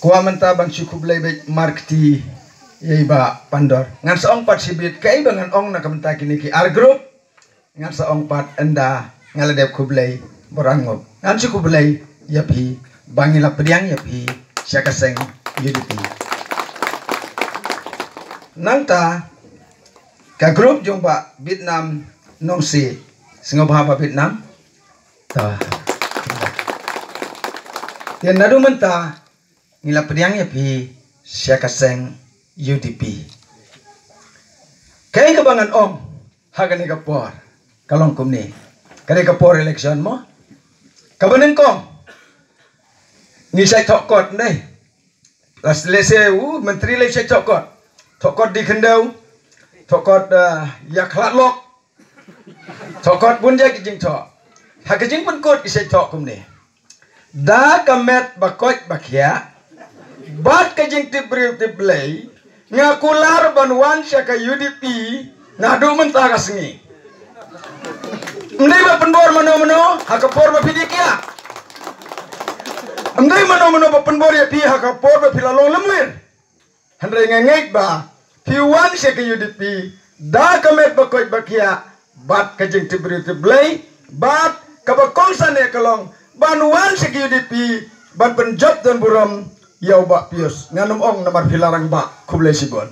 Kuah mentah bang cukup lebih markti yai ba pandor. Ngan seong pat sibit kai bangan ong nak mentah kini ki ar group. Ngan seong pat enda ngaladep kublai borangop. Ngan cukup belai yapi bangila pediang yapi syakaseng UDP. Nangta ka group jumpa Vietnam nongsi singo bahapa Vietnam. Ta. Tian nadu mentah ngila pediang yapi syakaseng UDP. Kaya kebangan om hagani kapor kalong kumni. Kaya kapor election mo. Kabanin kong ni saya tokot deh. Las lese menteri le saya tokot. Tokot di kendau. Tokot ya khlatlok. Tokot pun jadi jing tok. Hakajing pun kot isai tok kumni. Da kamet bakot bakia. Bat kajing tibril tiblay. Ngakular banwan siya ka UDP ngadu mentah kasengi. Ndai ba penbor mano hakapor ba pidik ya. Ndai mano ba penbor ya pi hakapor ba pilalong lemwir. Handai ngengek ba piwan siya ka UDP da kamet ba koy bakia bat kajing tibril tiblay bat kabakongsan ya kalong banwan siya ka UDP bat penjob dan buram yau bak pius nganum ong namar pilarang bak kublai sibon.